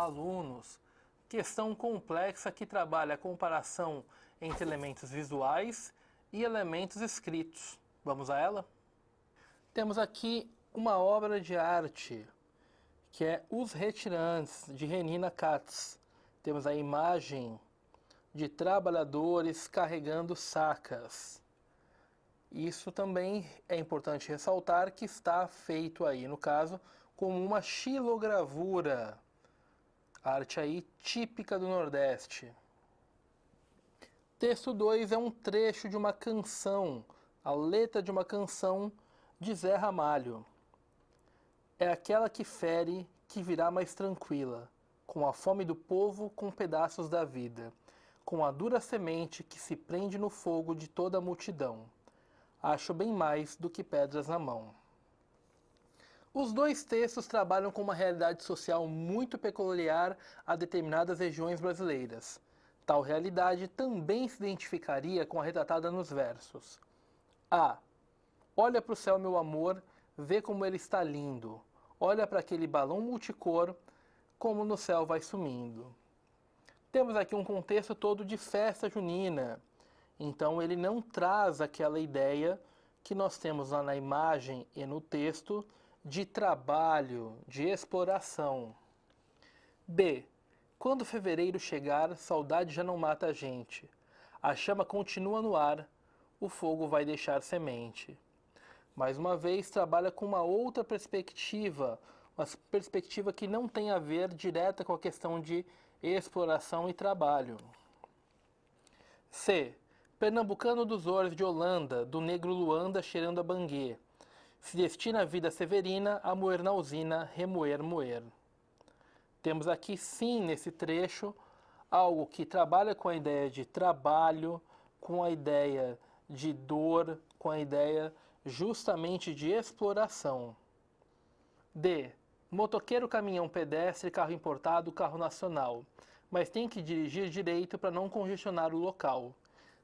Olá, alunos! Questão complexa que trabalha a comparação entre elementos visuais e elementos escritos. Vamos a ela? Temos aqui uma obra de arte, que é Os Retirantes, de Renina Katz. Temos a imagem de trabalhadores carregando sacas. Isso também é importante ressaltar que está feito aí, no caso, como uma xilogravura, arte aí típica do Nordeste. Texto 2 é um trecho de uma canção, a letra de uma canção de Zé Ramalho. É aquela que fere, que virá mais tranquila, com a fome do povo, com pedaços da vida, com a dura semente que se prende no fogo de toda a multidão. Acho bem mais do que pedras na mão. Os dois textos trabalham com uma realidade social muito peculiar a determinadas regiões brasileiras. Tal realidade também se identificaria com a retratada nos versos. A. Olha para o céu, meu amor, vê como ele está lindo. Olha para aquele balão multicor, como no céu vai sumindo. Temos aqui um contexto todo de festa junina. Então ele não traz aquela ideia que nós temos lá na imagem e no texto de trabalho, de exploração. B. Quando fevereiro chegar, saudade já não mata a gente. A chama continua no ar, o fogo vai deixar semente. Mais uma vez, trabalha com uma outra perspectiva, uma perspectiva que não tem a ver direta com a questão de exploração e trabalho. C. Pernambucano dos Ores de Holanda, do negro Luanda cheirando a banguê. Se destina a vida severina a moer na usina, remoer, moer. Temos aqui sim, nesse trecho, algo que trabalha com a ideia de trabalho, com a ideia de dor, com a ideia justamente de exploração. D. Motoqueiro, caminhão, pedestre, carro importado, carro nacional. Mas tem que dirigir direito para não congestionar o local.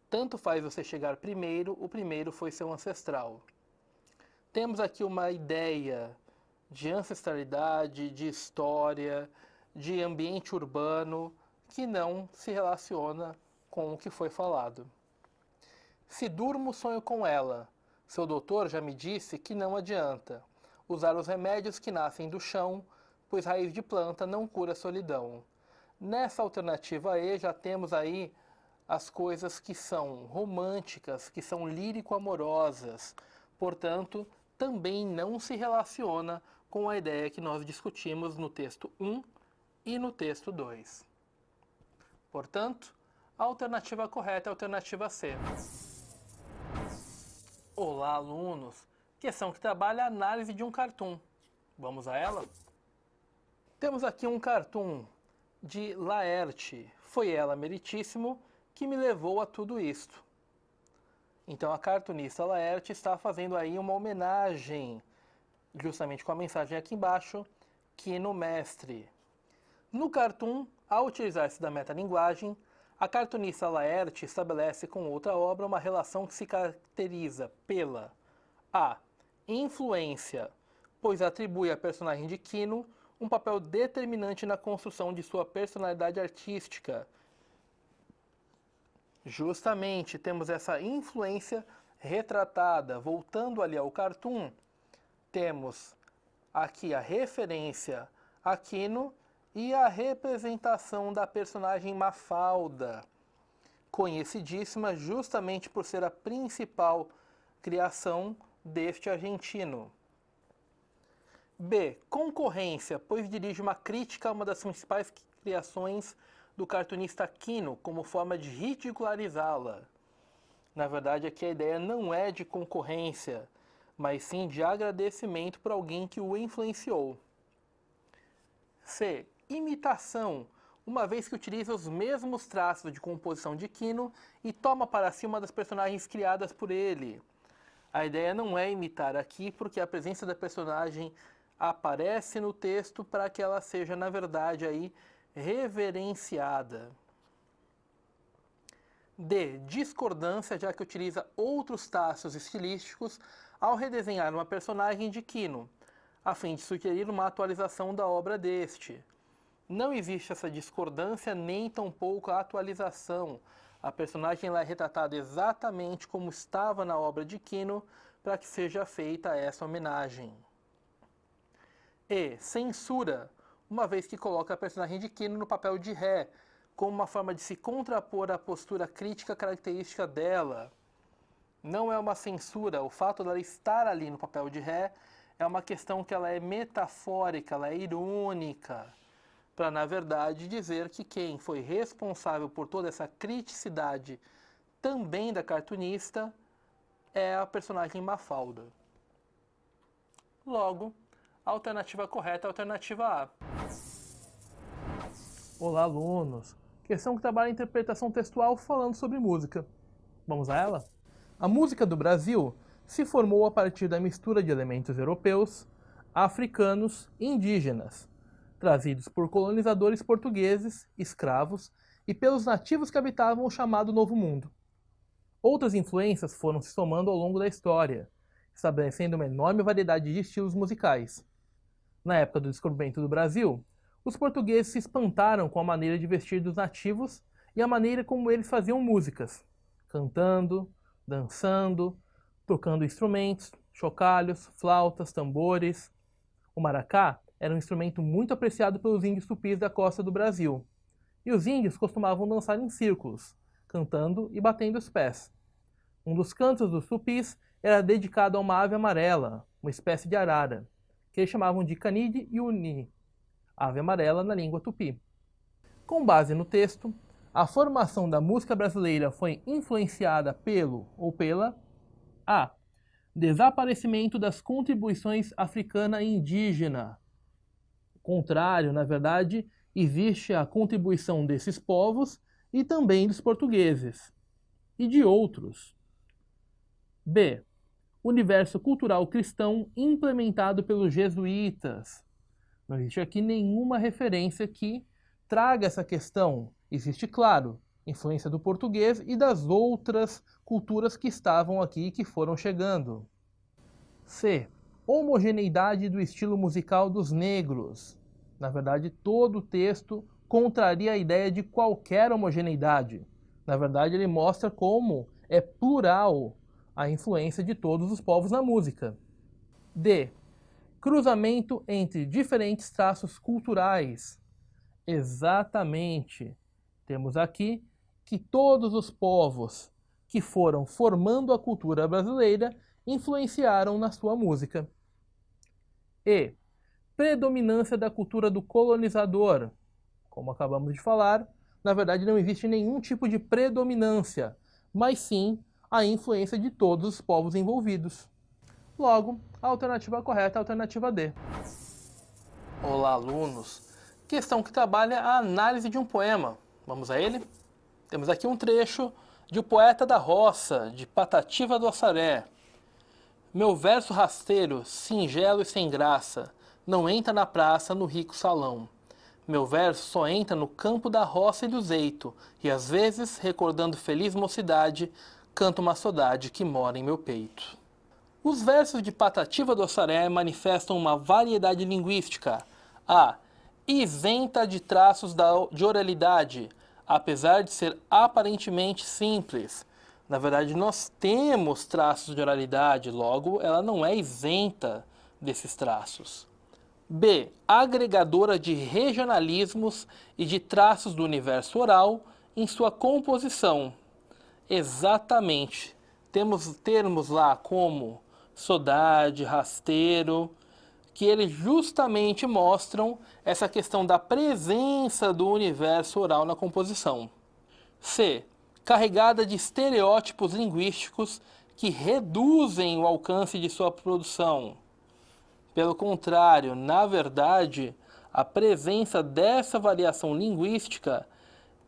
Tanto faz você chegar primeiro, o primeiro foi seu ancestral. Temos aqui uma ideia de ancestralidade, de história, de ambiente urbano, que não se relaciona com o que foi falado. Se durmo, sonho com ela. Seu doutor já me disse que não adianta usar os remédios que nascem do chão, pois raiz de planta não cura a solidão. Nessa alternativa E já temos aí as coisas que são românticas, que são lírico-amorosas, portanto, também não se relaciona com a ideia que nós discutimos no texto 1 e no texto 2. Portanto, a alternativa correta é a alternativa C. Olá, alunos! Questão que trabalha a análise de um cartoon. Vamos a ela? Temos aqui um cartoon de Laerte. Foi ela, meritíssimo, que me levou a tudo isto. Então a cartunista Laerte está fazendo aí uma homenagem, justamente com a mensagem aqui embaixo, que no mestre. No cartoon, ao utilizar-se da metalinguagem, a cartunista Laerte estabelece com outra obra uma relação que se caracteriza pela A. Influência, pois atribui à personagem de Quino um papel determinante na construção de sua personalidade artística. Justamente temos essa influência retratada. Voltando ali ao cartoon, temos aqui a referência a Quino e a representação da personagem Mafalda, conhecidíssima justamente por ser a principal criação deste argentino. B. Concorrência, pois dirige uma crítica a uma das principais criações do cartunista Quino, como forma de ridicularizá-la. Na verdade, aqui a ideia não é de concorrência, mas sim de agradecimento por alguém que o influenciou. C. Imitação, uma vez que utiliza os mesmos traços de composição de Quino e toma para si uma das personagens criadas por ele. A ideia não é imitar aqui, porque a presença da personagem aparece no texto para que ela seja, na verdade, aí reverenciada. D. Discordância, já que utiliza outros traços estilísticos ao redesenhar uma personagem de Quino, a fim de sugerir uma atualização da obra deste. Não existe essa discordância nem tampouco a atualização. A personagem ela é retratada exatamente como estava na obra de Quino para que seja feita essa homenagem. E censura, uma vez que coloca a personagem de Quino no papel de ré, como uma forma de se contrapor à postura crítica característica dela. Não é uma censura, o fato dela estar ali no papel de ré é uma questão que ela é metafórica, ela é irônica, para na verdade dizer que quem foi responsável por toda essa criticidade também da cartunista é a personagem Mafalda. Logo, a alternativa correta é a alternativa A. Olá, alunos! Questão que trabalha a interpretação textual falando sobre música. Vamos a ela? A música do Brasil se formou a partir da mistura de elementos europeus, africanos e indígenas, trazidos por colonizadores portugueses, escravos e pelos nativos que habitavam o chamado Novo Mundo. Outras influências foram se somando ao longo da história, estabelecendo uma enorme variedade de estilos musicais. Na época do descobrimento do Brasil, os portugueses se espantaram com a maneira de vestir dos nativos e a maneira como eles faziam músicas, cantando, dançando, tocando instrumentos, chocalhos, flautas, tambores. O maracá era um instrumento muito apreciado pelos índios tupis da costa do Brasil. E os índios costumavam dançar em círculos, cantando e batendo os pés. Um dos cantos dos tupis era dedicado a uma ave amarela, uma espécie de arara, que eles chamavam de canide iuni, ave amarela na língua tupi. Com base no texto, a formação da música brasileira foi influenciada pelo ou pela A. Desaparecimento das contribuições africana e indígena. Ao contrário, na verdade, existe a contribuição desses povos e também dos portugueses e de outros. B. Universo cultural cristão implementado pelos jesuítas. Não existe aqui nenhuma referência que traga essa questão. Existe, claro, influência do português e das outras culturas que estavam aqui e que foram chegando. C. Homogeneidade do estilo musical dos negros. Na verdade, todo o texto contraria a ideia de qualquer homogeneidade. Na verdade, ele mostra como é plural a influência de todos os povos na música. D. Cruzamento entre diferentes traços culturais. Exatamente. Temos aqui que todos os povos que foram formando a cultura brasileira influenciaram na sua música. E. Predominância da cultura do colonizador. Como acabamos de falar, na verdade não existe nenhum tipo de predominância, mas sim a influência de todos os povos envolvidos. Logo, a alternativa correta é a alternativa D. Olá, alunos! Questão que trabalha a análise de um poema. Vamos a ele? Temos aqui um trecho de O Poeta da Roça, de Patativa do Assaré. Meu verso rasteiro, singelo e sem graça, não entra na praça, no rico salão. Meu verso só entra no campo da roça e do zeito, e às vezes, recordando feliz mocidade, canto uma saudade que mora em meu peito. Os versos de Patativa do Assaré manifestam uma variedade linguística. A. Isenta de traços de oralidade, apesar de ser aparentemente simples. Na verdade, nós temos traços de oralidade, logo, ela não é isenta desses traços. B. Agregadora de regionalismos e de traços do universo oral em sua composição. Exatamente. Temos termos lá como saudade, rasteiro, que eles justamente mostram essa questão da presença do universo oral na composição. C. Carregada de estereótipos linguísticos que reduzem o alcance de sua produção. Pelo contrário, na verdade, a presença dessa variação linguística,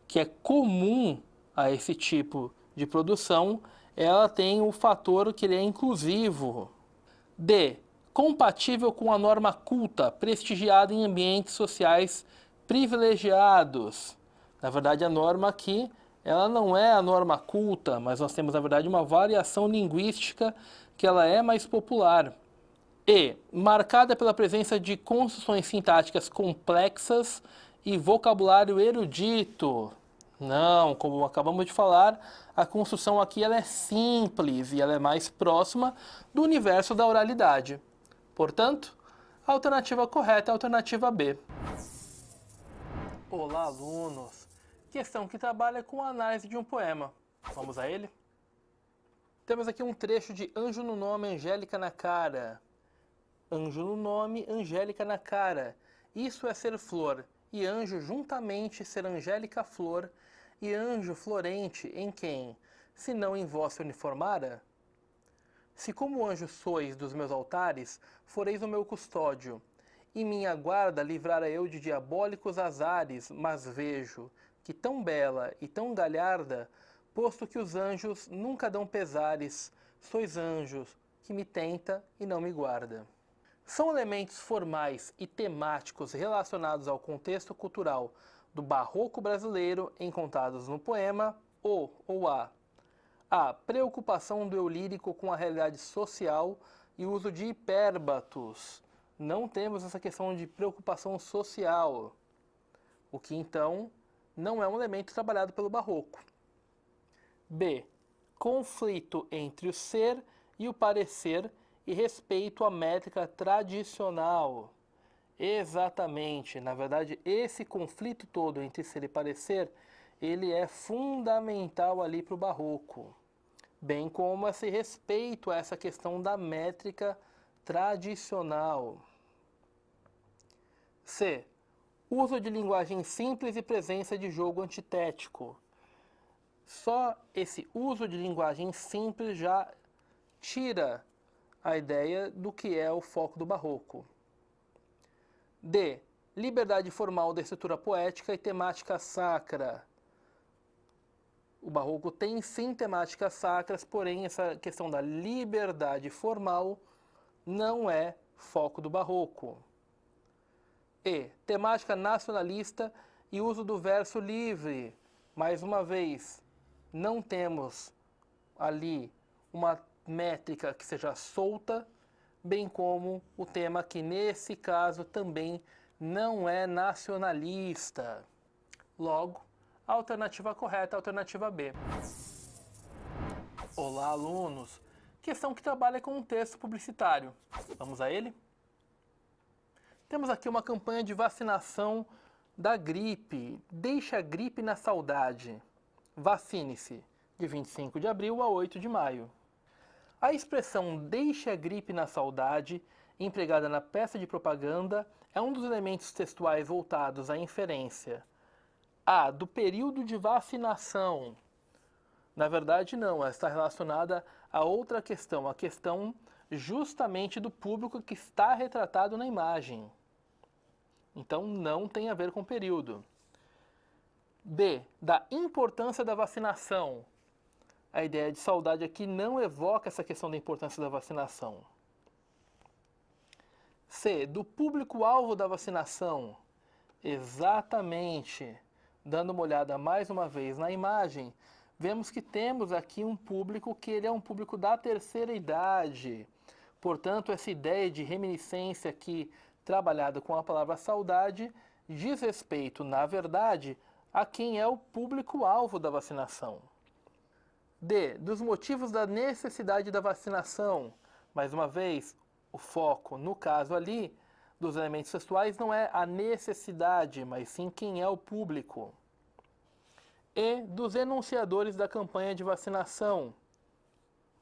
que é comum a esse tipo de produção, ela tem o fator que ele é inclusivo. D. Compatível com a norma culta, prestigiada em ambientes sociais privilegiados. Na verdade, a norma aqui, ela não é a norma culta, mas nós temos, na verdade, uma variação linguística que ela é mais popular. E. Marcada pela presença de construções sintáticas complexas e vocabulário erudito. Não, como acabamos de falar, a construção aqui ela é simples e ela é mais próxima do universo da oralidade. Portanto, a alternativa correta é a alternativa B. Olá, alunos! Questão que trabalha com a análise de um poema. Vamos a ele? Temos aqui um trecho de Anjo no nome, Angélica na cara. Anjo no nome, Angélica na cara. Isso é ser flor, e anjo juntamente ser angélica flor, e anjo florente em quem, se não em vós se uniformara? Se como anjo sois dos meus altares, foreis o meu custódio, e minha guarda livrara eu de diabólicos azares, mas vejo que tão bela e tão galharda, posto que os anjos nunca dão pesares, sois anjos que me tenta e não me guarda. São elementos formais e temáticos relacionados ao contexto cultural do barroco brasileiro encontrados no poema o ou a preocupação do eu lírico com a realidade social e o uso de hipérbatos. Não temos essa questão de preocupação social, o que então não é um elemento trabalhado pelo barroco. B. Conflito entre o ser e o parecer e respeito à métrica tradicional. Exatamente, na verdade, esse conflito todo entre ser e parecer, ele é fundamental ali para o barroco, bem como esse respeito a essa questão da métrica tradicional. C. Uso de linguagem simples e presença de jogo antitético. Só esse uso de linguagem simples já tira a ideia do que é o foco do barroco. D. Liberdade formal da estrutura poética e temática sacra. O barroco tem sim temáticas sacras, porém essa questão da liberdade formal não é foco do barroco. E. Temática nacionalista e uso do verso livre. Mais uma vez, não temos ali uma métrica que seja solta, bem como o tema que nesse caso também não é nacionalista. Logo, a alternativa correta é a alternativa B. Olá, alunos! Questão que trabalha com um texto publicitário. Vamos a ele? Temos aqui uma campanha de vacinação da gripe. Deixe a gripe na saudade. Vacine-se, de 25 de abril a 8 de maio. A expressão deixe a gripe na saudade, empregada na peça de propaganda, é um dos elementos textuais voltados à inferência. A. Do período de vacinação. Na verdade, não, ela está relacionada a outra questão, a questão justamente do público que está retratado na imagem. Então, não tem a ver com período. B. Da importância da vacinação. A ideia de saudade aqui não evoca essa questão da importância da vacinação. C. Do público-alvo da vacinação. Exatamente. Dando uma olhada mais uma vez na imagem, vemos que temos aqui um público que ele é um público da terceira idade. Portanto, essa ideia de reminiscência aqui, trabalhada com a palavra saudade, diz respeito, na verdade, a quem é o público-alvo da vacinação. D. Dos motivos da necessidade da vacinação. Mais uma vez, o foco, no caso ali, dos elementos textuais não é a necessidade, mas sim quem é o público. E. Dos enunciadores da campanha de vacinação.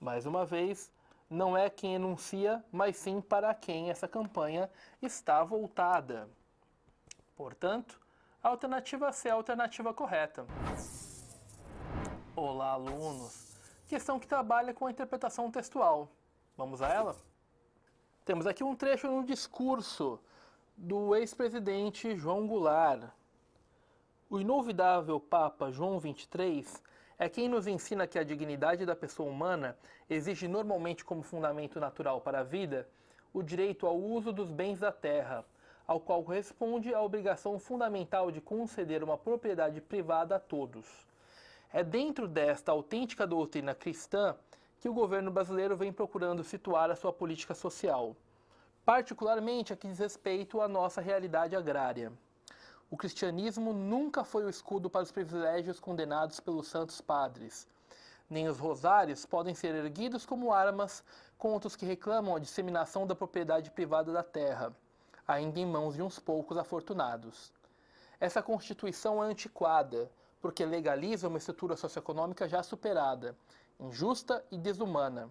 Mais uma vez, não é quem enuncia, mas sim para quem essa campanha está voltada. Portanto, a alternativa C é a alternativa correta. Olá, alunos! Questão que trabalha com a interpretação textual. Vamos a ela? Temos aqui um trecho no discurso do ex-presidente João Goulart. O inovidável Papa João XXIII é quem nos ensina que a dignidade da pessoa humana exige normalmente como fundamento natural para a vida o direito ao uso dos bens da terra, ao qual corresponde a obrigação fundamental de conceder uma propriedade privada a todos. É dentro desta autêntica doutrina cristã que o governo brasileiro vem procurando situar a sua política social, particularmente a que diz respeito à nossa realidade agrária. o cristianismo nunca foi o escudo para os privilégios condenados pelos santos padres. Nem os rosários podem ser erguidos como armas contra os que reclamam a disseminação da propriedade privada da terra, ainda em mãos de uns poucos afortunados. Essa Constituição é antiquada, porque legaliza uma estrutura socioeconômica já superada, injusta e desumana.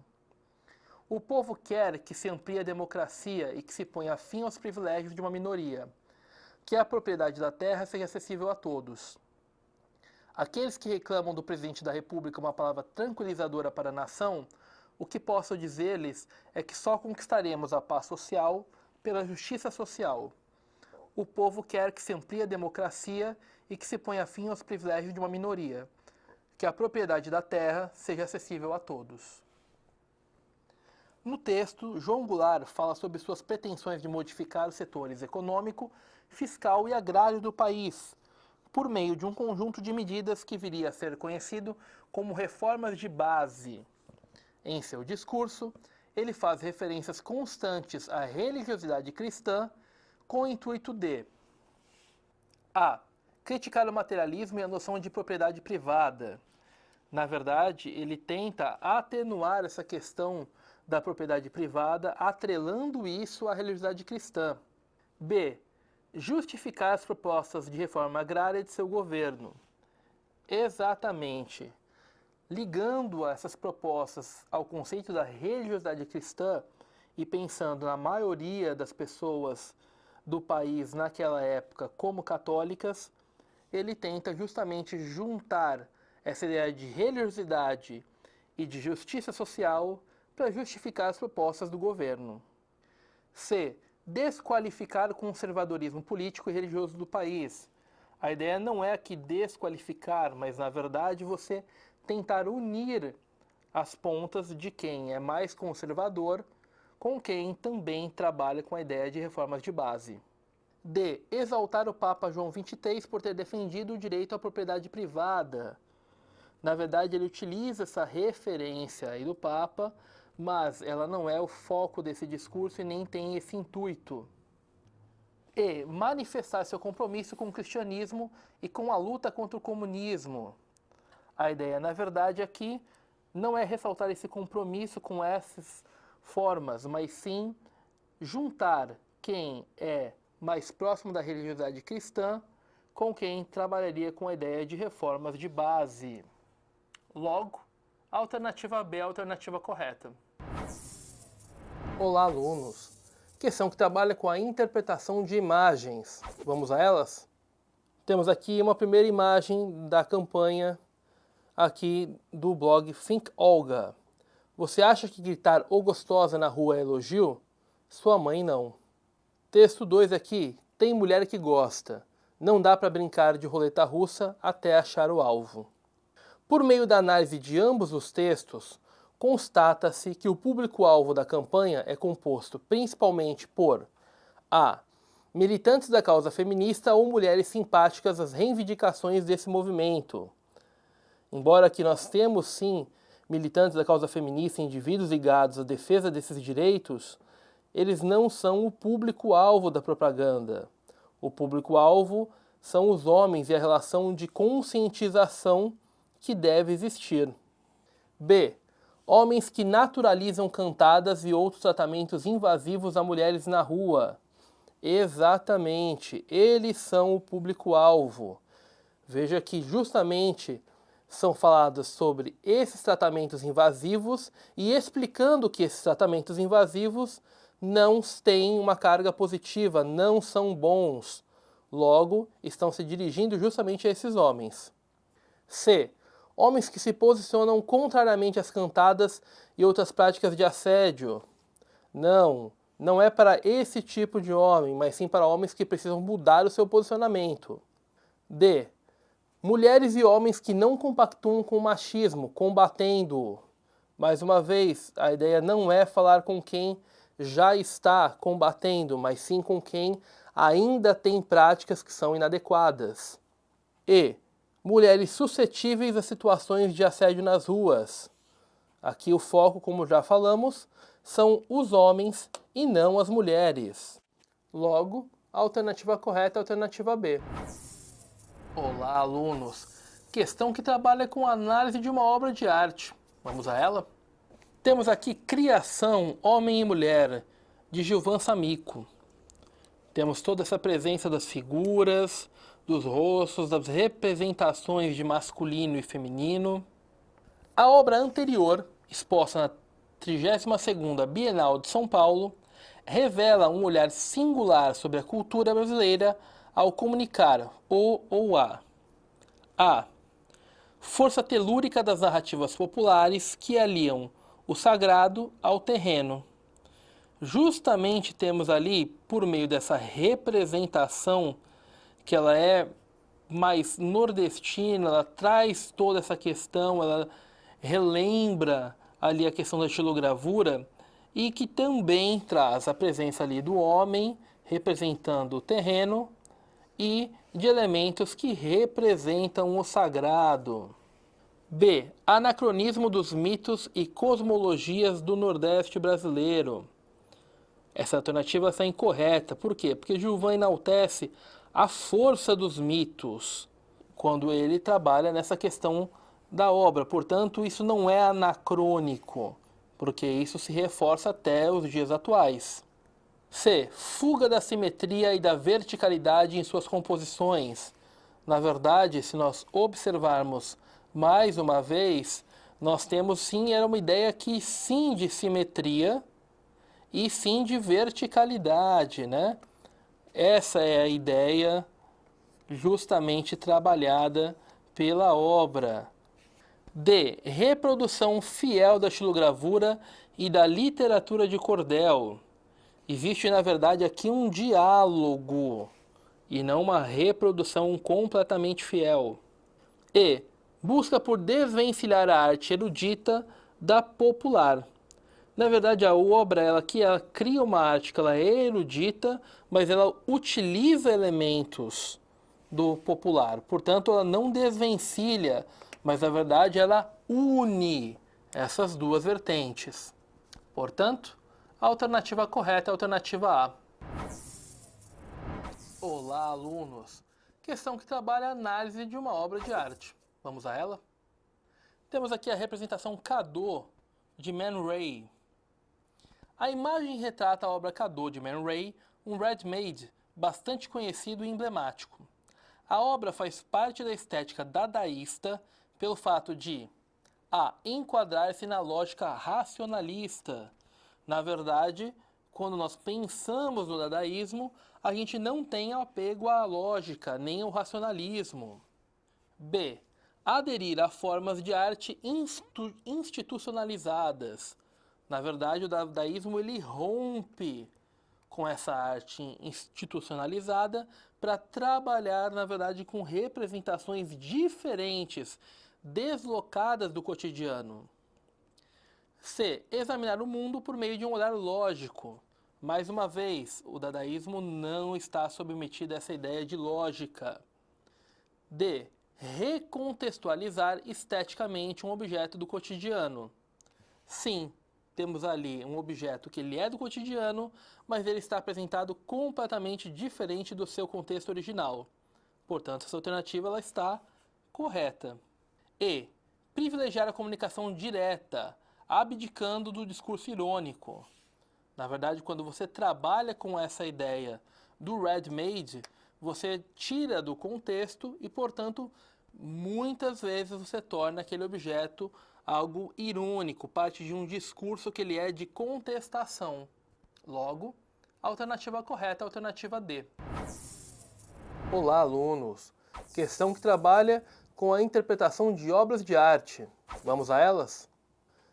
O povo quer que se amplie a democracia e que se ponha fim aos privilégios de uma minoria, que a propriedade da terra seja acessível a todos. Aqueles que reclamam do presidente da República uma palavra tranquilizadora para a nação, o que posso dizer-lhes é que só conquistaremos a paz social pela justiça social. O povo quer que se amplie a democracia e que se ponha fim aos privilégios de uma minoria, que a propriedade da terra seja acessível a todos. No texto, João Goulart fala sobre suas pretensões de modificar os setores econômico, fiscal e agrário do país, por meio de um conjunto de medidas que viria a ser conhecido como reformas de base. Em seu discurso, ele faz referências constantes à religiosidade cristã com o intuito de a. Criticar o materialismo e a noção de propriedade privada. Na verdade, ele tenta atenuar essa questão da propriedade privada, atrelando isso à religiosidade cristã. B. Justificar as propostas de reforma agrária de seu governo. Exatamente. Ligando essas propostas ao conceito da religiosidade cristã e pensando na maioria das pessoas do país naquela época como católicas, ele tenta justamente juntar essa ideia de religiosidade e de justiça social para justificar as propostas do governo. C. Desqualificar o conservadorismo político e religioso do país. A ideia não é aqui desqualificar, mas na verdade você tentar unir as pontas de quem é mais conservador com quem também trabalha com a ideia de reformas de base. D. Exaltar o Papa João XXIII por ter defendido o direito à propriedade privada. Na verdade, ele utiliza essa referência aí do Papa, mas ela não é o foco desse discurso e nem tem esse intuito. E. Manifestar seu compromisso com o cristianismo e com a luta contra o comunismo. A ideia, na verdade, aqui não é ressaltar esse compromisso com essas formas, mas sim juntar quem é mais próximo da religiosidade cristã com quem trabalharia com a ideia de reformas de base. Logo, a alternativa B é a alternativa correta. Olá, alunos! Questão que trabalha com a interpretação de imagens. Vamos a elas? Temos aqui uma primeira imagem da campanha aqui do blog Think Olga. Você acha que gritar "ô gostosa" na rua é elogio? Sua mãe não. Texto 2 aqui. Tem mulher que gosta. Não dá para brincar de roleta russa até achar o alvo. Por meio da análise de ambos os textos, constata-se que o público-alvo da campanha é composto principalmente por a. Militantes da causa feminista ou mulheres simpáticas às reivindicações desse movimento. Embora aqui nós temos, sim, militantes da causa feminista e indivíduos ligados à defesa desses direitos, eles não são o público-alvo da propaganda. O público-alvo são os homens e a relação de conscientização que deve existir. B. Homens que naturalizam cantadas e outros tratamentos invasivos a mulheres na rua. Exatamente, eles são o público-alvo. Veja que justamente são faladas sobre esses tratamentos invasivos e explicando que esses tratamentos invasivos não têm uma carga positiva, não são bons. Logo, estão se dirigindo justamente a esses homens. C. Homens que se posicionam contrariamente às cantadas e outras práticas de assédio. Não é para esse tipo de homem, mas sim para homens que precisam mudar o seu posicionamento. D. Mulheres e homens que não compactuam com o machismo, combatendo-o. Mais uma vez, a ideia não é falar com quem já está combatendo, mas sim com quem ainda tem práticas que são inadequadas. E. Mulheres suscetíveis a situações de assédio nas ruas. Aqui o foco, como já falamos, são os homens e não as mulheres. Logo, A alternativa correta é a alternativa B. Olá, alunos! Questão que trabalha com análise de uma obra de arte. Vamos a ela? Temos aqui Criação, Homem e Mulher, de Gilvan Samico. Temos toda essa presença das figuras, dos rostos, das representações de masculino e feminino. A obra anterior, exposta na 32ª Bienal de São Paulo, revela um olhar singular sobre a cultura brasileira ao comunicar o ou a força telúrica das narrativas populares que aliam o sagrado ao terreno. Justamente temos ali, por meio dessa representação, que ela é mais nordestina, ela traz toda essa questão, ela relembra ali a questão da estilogravura e que também traz a presença ali do homem representando o terreno e de elementos que representam o sagrado. B. Anacronismo dos mitos e cosmologias do Nordeste brasileiro. Essa alternativa está incorreta. Por quê? Porque Gilvan enaltece a força dos mitos quando ele trabalha nessa questão da obra. Portanto, isso não é anacrônico, porque isso se reforça até os dias atuais. C. Fuga da simetria e da verticalidade em suas composições. Na verdade, se nós observarmos mais uma vez, nós temos sim, era uma ideia aqui sim de simetria e sim de verticalidade, né? Essa é a ideia justamente trabalhada pela obra. D. Reprodução fiel da estilogravura e da literatura de cordel. Existe, na verdade, aqui um diálogo e não uma reprodução completamente fiel. E. Busca por desvencilhar a arte erudita da popular. Na verdade, a obra ela cria uma arte que ela é erudita, mas ela utiliza elementos do popular. Portanto, ela não desvencilha, mas na verdade ela une essas duas vertentes. Portanto, a alternativa correta é a alternativa A. Olá, alunos! Questão que trabalha a análise de uma obra de arte. Vamos a ela? Temos aqui a representação Cadô, de Man Ray. A imagem retrata a obra Cadô, de Man Ray, um ready-made bastante conhecido e emblemático. A obra faz parte da estética dadaísta pelo fato de a. Enquadrar-se na lógica racionalista. Na verdade, quando nós pensamos no dadaísmo, a gente não tem apego à lógica, nem ao racionalismo. B. Aderir a formas de arte institucionalizadas. Na verdade, o dadaísmo ele rompe com essa arte institucionalizada para trabalhar, na verdade, com representações diferentes, deslocadas do cotidiano. C. Examinar o mundo por meio de um olhar lógico. Mais uma vez, o dadaísmo não está submetido a essa ideia de lógica. D. Recontextualizar esteticamente um objeto do cotidiano. Sim, temos ali um objeto que ele é do cotidiano, mas ele está apresentado completamente diferente do seu contexto original. Portanto, essa alternativa ela está correta. E. Privilegiar a comunicação direta, abdicando do discurso irônico. Na verdade, quando você trabalha com essa ideia do ready-made, você tira do contexto e, portanto, muitas vezes você torna aquele objeto algo irônico, parte de um discurso que ele é de contestação. Logo, a alternativa correta é a alternativa D. Olá, alunos! Questão que trabalha com a interpretação de obras de arte. Vamos a elas?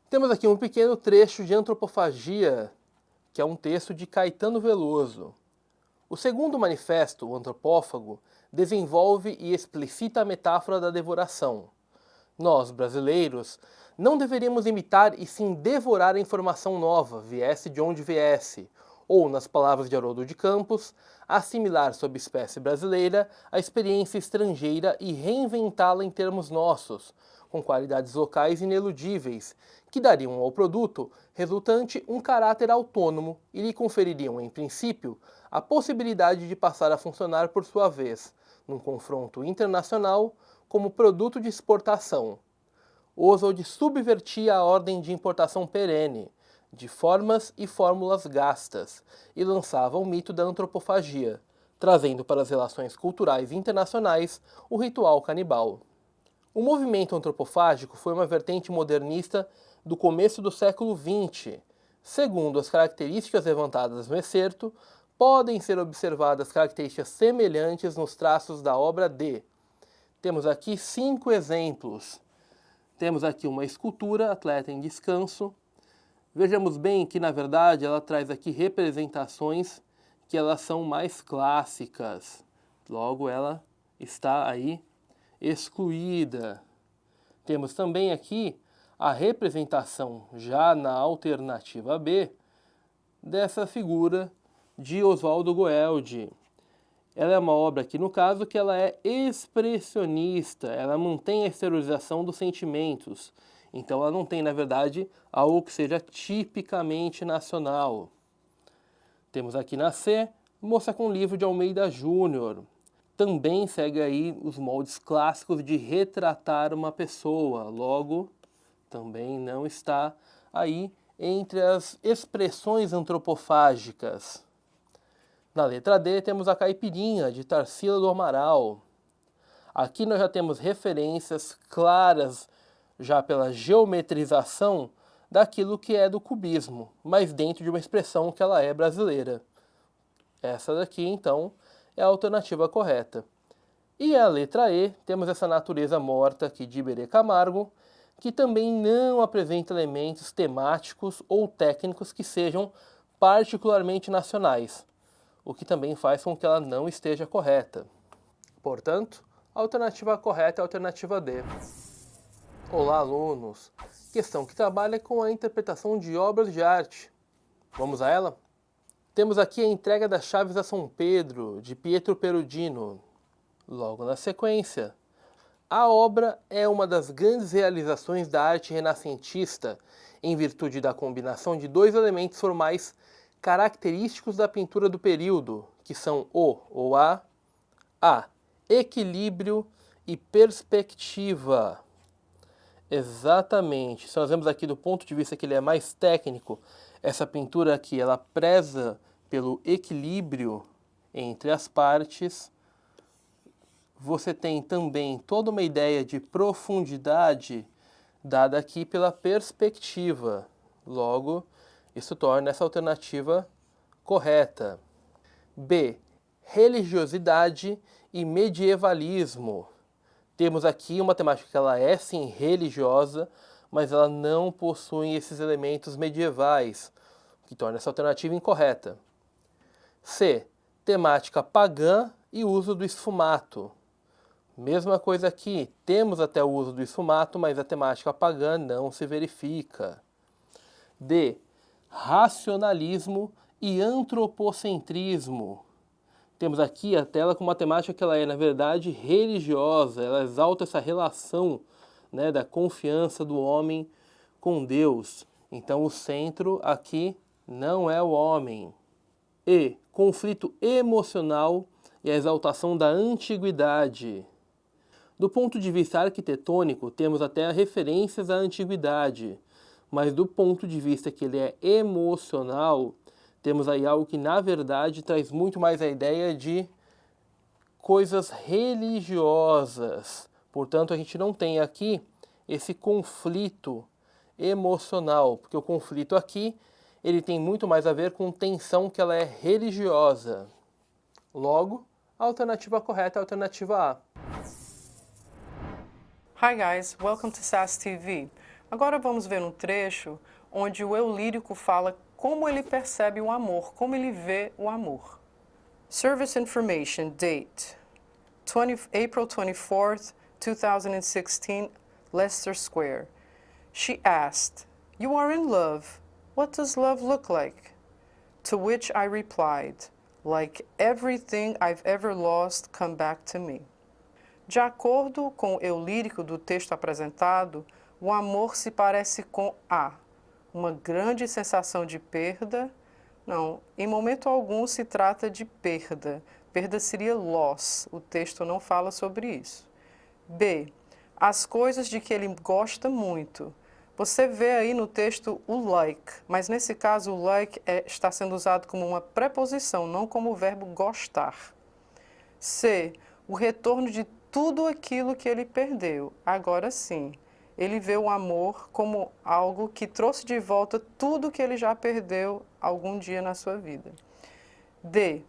Temos aqui um pequeno trecho de Antropofagia, que é um texto de Caetano Veloso. O segundo manifesto, o Antropófago, desenvolve e explicita a metáfora da devoração. Nós, brasileiros, não deveríamos imitar e sim devorar a informação nova, viesse de onde viesse, ou, nas palavras de Haroldo de Campos, assimilar sob espécie brasileira a experiência estrangeira e reinventá-la em termos nossos, com qualidades locais ineludíveis, que dariam ao produto resultante um caráter autônomo e lhe confeririam, em princípio, a possibilidade de passar a funcionar por sua vez, num confronto internacional, como produto de exportação. Oswald subvertia a ordem de importação perene, de formas e fórmulas gastas, e lançava o mito da antropofagia, trazendo para as relações culturais internacionais o ritual canibal. O movimento antropofágico foi uma vertente modernista do começo do século XX. Segundo as características levantadas no excerto, podem ser observadas características semelhantes nos traços da obra de. Temos aqui 5 exemplos. Temos aqui uma escultura, atleta em descanso. Vejamos bem que, na verdade, ela traz aqui representações que elas são mais clássicas. Logo, ela está aí excluída. Temos também aqui a representação, já na alternativa B, dessa figura de Oswaldo Goeldi. Ela é uma obra aqui, no caso, que ela é expressionista, ela mantém a exteriorização dos sentimentos. Então ela não tem, na verdade, algo que seja tipicamente nacional. Temos aqui na C, Moça com Livro de Almeida Júnior. Também segue aí os moldes clássicos de retratar uma pessoa, logo também não está aí entre as expressões antropofágicas. Na letra D temos a Caipirinha, de Tarsila do Amaral. Aqui nós já temos referências claras, já pela geometrização, daquilo que é do cubismo, mas dentro de uma expressão que ela é brasileira. Essa daqui, então, é a alternativa correta. E a letra E, temos essa natureza morta aqui de Iberê Camargo, que também não apresenta elementos temáticos ou técnicos que sejam particularmente nacionais, o que também faz com que ela não esteja correta. Portanto, a alternativa correta é a alternativa D. Olá, alunos! Questão que trabalha com a interpretação de obras de arte. Vamos a ela? Temos aqui a entrega das chaves a São Pedro, de Pietro Perugino. Logo na sequência, a obra é uma das grandes realizações da arte renascentista, em virtude da combinação de 2 elementos formais característicos da pintura do período, que são o ou a equilíbrio e perspectiva. Exatamente. Se nós vemos aqui do ponto de vista que ele é mais técnico, essa pintura aqui, ela preza pelo equilíbrio entre as partes. Você tem também toda uma ideia de profundidade dada aqui pela perspectiva. Logo, isso torna essa alternativa correta. B. Religiosidade e medievalismo. Temos aqui uma temática que ela é sim religiosa, mas ela não possui esses elementos medievais, o que torna essa alternativa incorreta. C. Temática pagã e uso do esfumato. Mesma coisa aqui, temos até o uso do esfumato, mas a temática pagã não se verifica. D. Racionalismo e antropocentrismo. Temos aqui a tela com uma temática que ela é, na verdade, religiosa. Ela exalta essa relação, né, da confiança do homem com Deus. Então o centro aqui não é o homem. E. Conflito emocional e a exaltação da antiguidade. Do ponto de vista arquitetônico, temos até referências à antiguidade, mas do ponto de vista que ele é emocional, temos aí algo que, na verdade, traz muito mais a ideia de coisas religiosas. Portanto, a gente não tem aqui esse conflito emocional, porque o conflito aqui, ele tem muito mais a ver com tensão que ela é religiosa. Logo, a alternativa correta é a alternativa A. Hi guys, welcome to SAS TV. Agora vamos ver um trecho onde o eu lírico fala como ele percebe o amor, como ele vê o amor. Service information, date, April 24th, 2016, Leicester Square. She asked, "You are in love. What does love look like?" To which I replied, like everything I've ever lost come back to me. De acordo com o eu lírico do texto apresentado, o amor se parece com uma grande sensação de perda. Não, em momento algum se trata de perda. Perda seria loss, o texto não fala sobre isso. B, as coisas de que ele gosta muito. Você vê aí no texto o like, mas nesse caso o like está sendo usado como uma preposição, não como o verbo gostar. C, o retorno de tudo aquilo que ele perdeu. Agora sim, ele vê o amor como algo que trouxe de volta tudo que ele já perdeu algum dia na sua vida. D,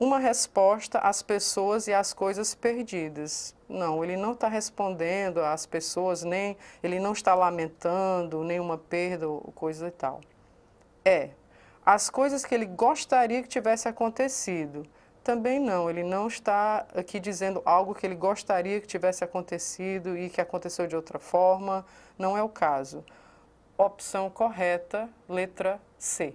uma resposta às pessoas e às coisas perdidas. Não, ele não está respondendo às pessoas, nem ele não está lamentando nenhuma perda ou coisa e tal. E, as coisas que ele gostaria que tivesse acontecido. Também não, ele não está aqui dizendo algo que ele gostaria que tivesse acontecido e que aconteceu de outra forma. Não é o caso. Opção correta, letra C.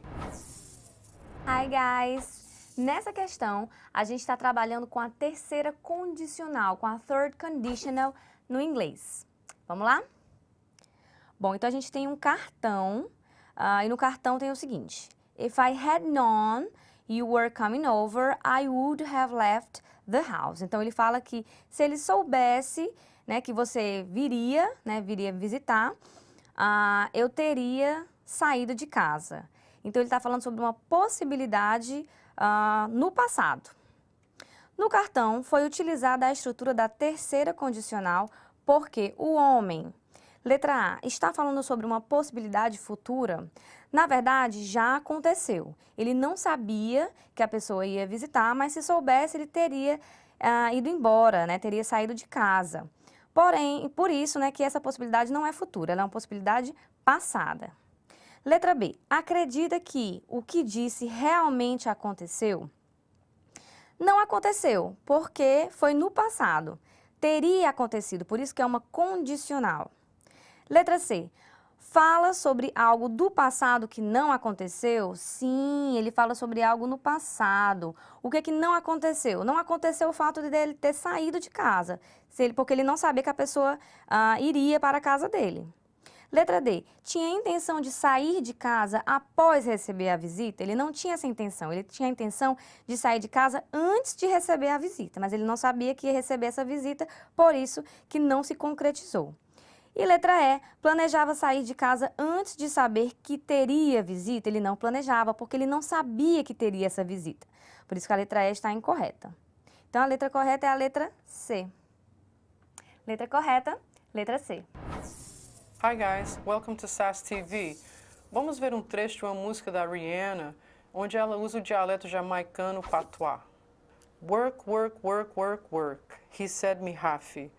Hi, guys! Nessa questão, a gente está trabalhando com a terceira condicional, com a third conditional no inglês. Vamos lá? Bom, então a gente tem um cartão, e no cartão tem o seguinte. If I had known you were coming over, I would have left the house. Então ele fala que se ele soubesse, né, que você viria, né, viria visitar, eu teria saído de casa. Então ele está falando sobre uma possibilidade no passado. No cartão foi utilizada a estrutura da terceira condicional porque o homem, letra A, está falando sobre uma possibilidade futura. Na verdade, já aconteceu. Ele não sabia que a pessoa ia visitar, mas se soubesse, ele teria ido embora, né? Teria saído de casa. Porém, por isso, né, que essa possibilidade não é futura, ela é uma possibilidade passada. Letra B, acredita que o que disse realmente aconteceu? Não aconteceu, porque foi no passado. Teria acontecido, por isso que é uma condicional. Letra C, fala sobre algo do passado que não aconteceu? Sim, ele fala sobre algo no passado. O que não aconteceu? Não aconteceu o fato dele ter saído de casa, porque ele não sabia que a pessoa iria para a casa dele. Letra D, tinha a intenção de sair de casa após receber a visita? Ele não tinha essa intenção, ele tinha a intenção de sair de casa antes de receber a visita, mas ele não sabia que ia receber essa visita, por isso que não se concretizou. E letra E, planejava sair de casa antes de saber que teria visita? Ele não planejava, porque ele não sabia que teria essa visita. Por isso que a letra E está incorreta. Então a letra correta é a letra C. Letra correta, letra C. Hi guys, welcome to SAS TV. Vamos ver um trecho de uma música da Rihanna, onde ela usa o dialeto jamaicano patois. Work, work, work, work, work, he said me happy.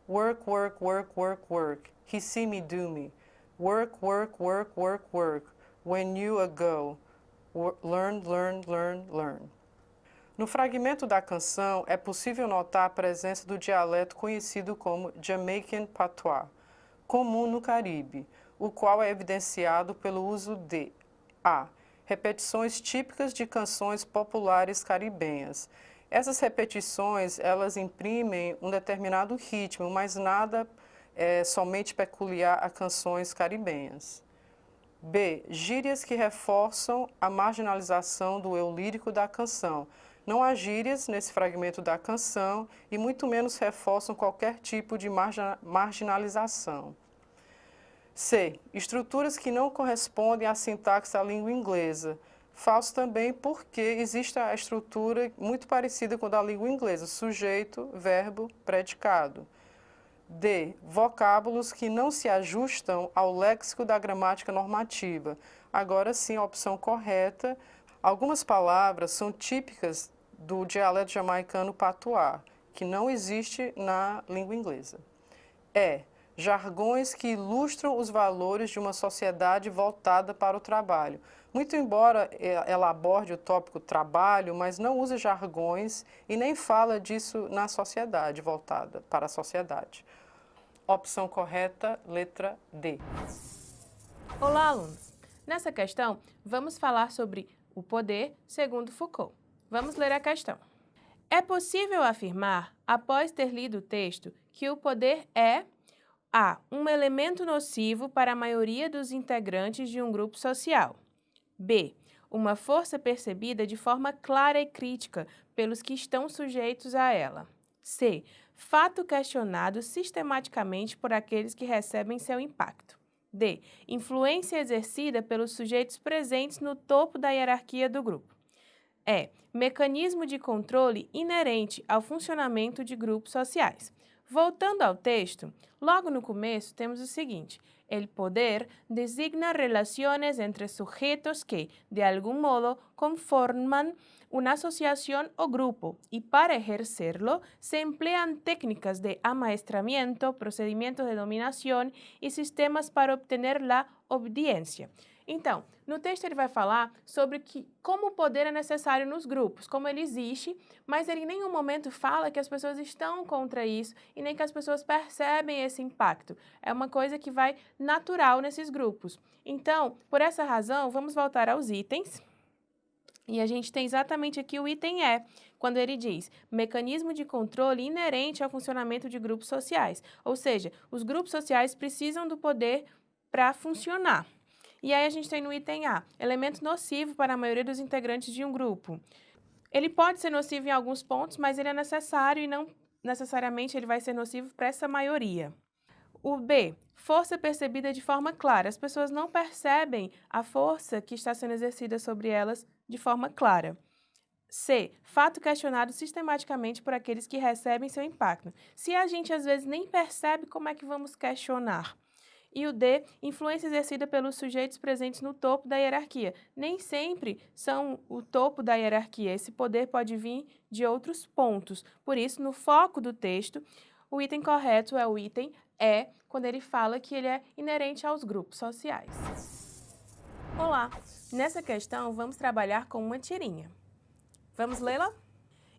Work, work, work, work, work, he see me do me. Work, work, work, work, work, when you a go. Learn, learn, learn, learn. No fragmento da canção, é possível notar a presença do dialeto conhecido como Jamaican Patois, comum no Caribe, o qual é evidenciado pelo uso de A. Repetições típicas de canções populares caribenhas. Essas repetições, elas imprimem um determinado ritmo, mas nada é somente peculiar a canções caribenhas. B. Gírias que reforçam a marginalização do eu lírico da canção. Não há gírias nesse fragmento da canção e muito menos reforçam qualquer tipo de marginalização. C. Estruturas que não correspondem à sintaxe da língua inglesa. Falso também porque existe a estrutura muito parecida com a da língua inglesa, sujeito, verbo, predicado. D. Vocábulos que não se ajustam ao léxico da gramática normativa. Agora sim, a opção correta. Algumas palavras são típicas do dialeto jamaicano patois, que não existe na língua inglesa. E. Jargões que ilustram os valores de uma sociedade voltada para o trabalho. Muito embora ela aborde o tópico trabalho, mas não usa jargões e nem fala disso na sociedade, voltada para a sociedade. Opção correta, letra D. Olá, alunos! Nessa questão, vamos falar sobre o poder, segundo Foucault. Vamos ler a questão. É possível afirmar, após ter lido o texto, que o poder é A. Um elemento nocivo para a maioria dos integrantes de um grupo social. B. Uma força percebida de forma clara e crítica pelos que estão sujeitos a ela. C. Fato questionado sistematicamente por aqueles que recebem seu impacto. D. Influência exercida pelos sujeitos presentes no topo da hierarquia do grupo. E. Mecanismo de controle inerente ao funcionamento de grupos sociais. Voltando ao texto, logo no começo temos o seguinte: el poder designa relaciones entre sujetos que, de algún modo, conforman una asociación o grupo y para ejercerlo se emplean técnicas de amaestramiento, procedimientos de dominación y sistemas para obtener la obediencia. Então, no texto ele vai falar sobre como o poder é necessário nos grupos, como ele existe, mas ele em nenhum momento fala que as pessoas estão contra isso e nem que as pessoas percebem esse impacto. É uma coisa que vai natural nesses grupos. Então, por essa razão, vamos voltar aos itens. E a gente tem exatamente aqui o item E, quando ele diz mecanismo de controle inerente ao funcionamento de grupos sociais. Ou seja, os grupos sociais precisam do poder para funcionar. E aí a gente tem no item A, elemento nocivo para a maioria dos integrantes de um grupo. Ele pode ser nocivo em alguns pontos, mas ele é necessário e não necessariamente ele vai ser nocivo para essa maioria. O B, força percebida de forma clara. As pessoas não percebem a força que está sendo exercida sobre elas de forma clara. C, fato questionado sistematicamente por aqueles que recebem seu impacto. Se a gente às vezes nem percebe, como é que vamos questionar? E o D, influência exercida pelos sujeitos presentes no topo da hierarquia. Nem sempre são o topo da hierarquia, esse poder pode vir de outros pontos. Por isso, no foco do texto, o item correto é o item E, quando ele fala que ele é inerente aos grupos sociais. Olá! Nessa questão, vamos trabalhar com uma tirinha. Vamos lê-la?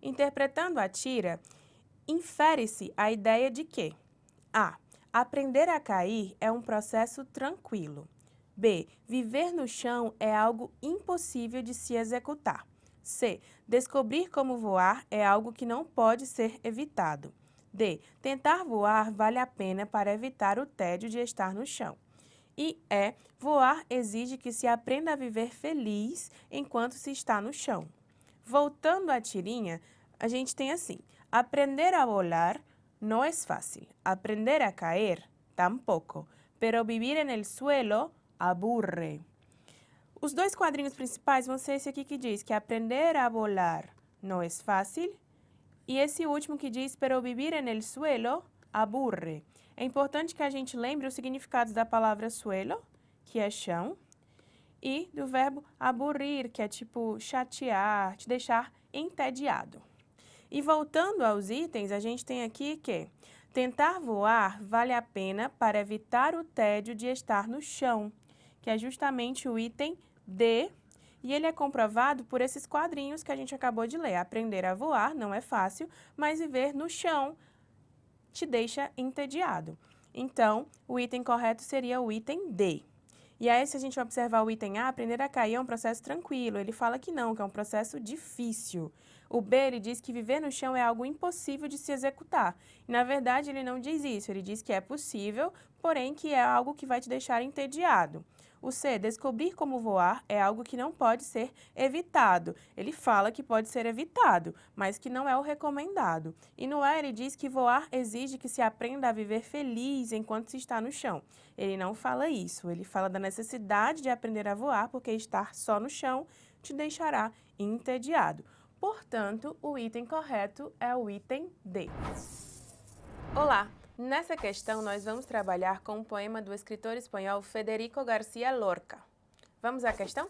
Interpretando a tira, infere-se a ideia de que A. Aprender a cair é um processo tranquilo. B. Viver no chão é algo impossível de se executar. C. Descobrir como voar é algo que não pode ser evitado. D. Tentar voar vale a pena para evitar o tédio de estar no chão. E E. Voar exige que se aprenda a viver feliz enquanto se está no chão. Voltando à tirinha, a gente tem assim: aprender a volar no es fácil. Aprender a caer, tampoco. Pero vivir en el suelo aburre. Os dois quadrinhos principais vão ser esse aqui que diz que aprender a volar no es fácil e esse último que diz pero vivir en el suelo aburre. É importante que a gente lembre os significados da palavra suelo, que é chão, e do verbo aburrir, que é tipo chatear, te deixar entediado. E voltando aos itens, a gente tem aqui que tentar voar vale a pena para evitar o tédio de estar no chão, que é justamente o item D, e ele é comprovado por esses quadrinhos que a gente acabou de ler. Aprender a voar não é fácil, mas viver no chão te deixa entediado. Então, o item correto seria o item D. E aí, se a gente observar o item A, aprender a cair é um processo tranquilo. Ele fala que não, que é um processo difícil. O B, ele diz que viver no chão é algo impossível de se executar. E, na verdade, ele não diz isso. Ele diz que é possível, porém que é algo que vai te deixar entediado. O C, descobrir como voar é algo que não pode ser evitado. Ele fala que pode ser evitado, mas que não é o recomendado. E no E, ele diz que voar exige que se aprenda a viver feliz enquanto se está no chão. Ele não fala isso. Ele fala da necessidade de aprender a voar, porque estar só no chão te deixará entediado. Portanto, o item correto é o item D. Olá! Nessa questão, nós vamos trabalhar com um poema do escritor espanhol Federico García Lorca. Vamos à questão?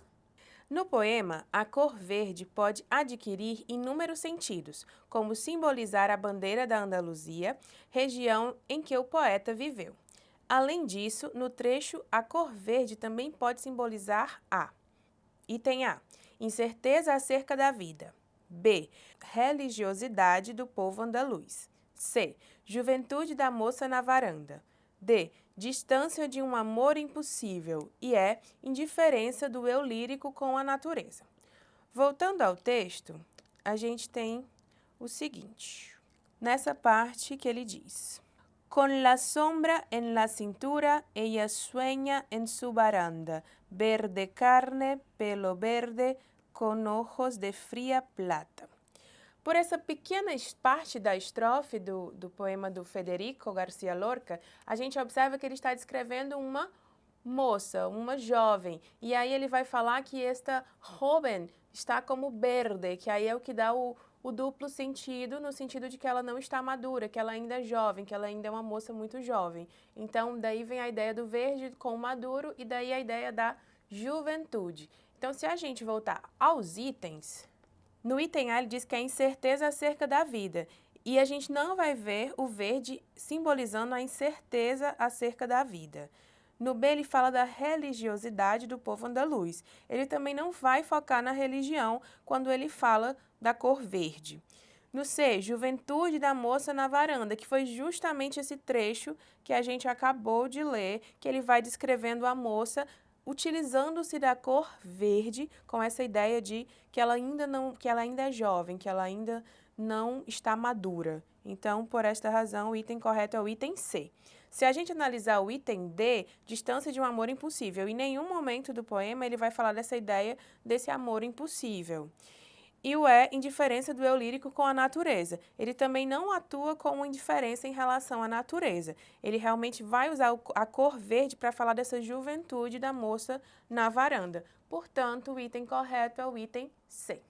No poema, a cor verde pode adquirir inúmeros sentidos, como simbolizar a bandeira da Andaluzia, região em que o poeta viveu. Além disso, no trecho, a cor verde também pode simbolizar item A, incerteza acerca da vida. B, religiosidade do povo andaluz. C, juventude da moça na varanda. D, distância de um amor impossível. E E, indiferença do eu lírico com a natureza. Voltando ao texto, a gente tem o seguinte, nessa parte que ele diz: Con la sombra en la cintura, ella sueña en su baranda, verde carne, pelo verde, con ojos de fría plata. Por essa pequena parte da estrofe do poema do Federico García Lorca, a gente observa que ele está descrevendo uma moça, uma jovem. E aí ele vai falar que esta joven está como verde, que aí é o que dá o duplo sentido, no sentido de que ela não está madura, que ela ainda é jovem, que ela ainda é uma moça muito jovem. Então, daí vem a ideia do verde com o maduro e daí a ideia da juventude. Então, se a gente voltar aos itens, no item A ele diz que é incerteza acerca da vida. E a gente não vai ver o verde simbolizando a incerteza acerca da vida. No B, ele fala da religiosidade do povo andaluz. Ele também não vai focar na religião quando ele fala da cor verde. No C, juventude da moça na varanda, que foi justamente esse trecho que a gente acabou de ler, que ele vai descrevendo a moça utilizando-se da cor verde, com essa ideia de que ela ainda é jovem, que ela ainda não está madura. Então, por esta razão, o item correto é o item C. Se a gente analisar o item D, distância de um amor impossível, em nenhum momento do poema ele vai falar dessa ideia desse amor impossível. E o E, indiferença do eu lírico com a natureza. Ele também não atua com indiferença em relação à natureza. Ele realmente vai usar a cor verde para falar dessa juventude da moça na varanda. Portanto, o item correto é o item C.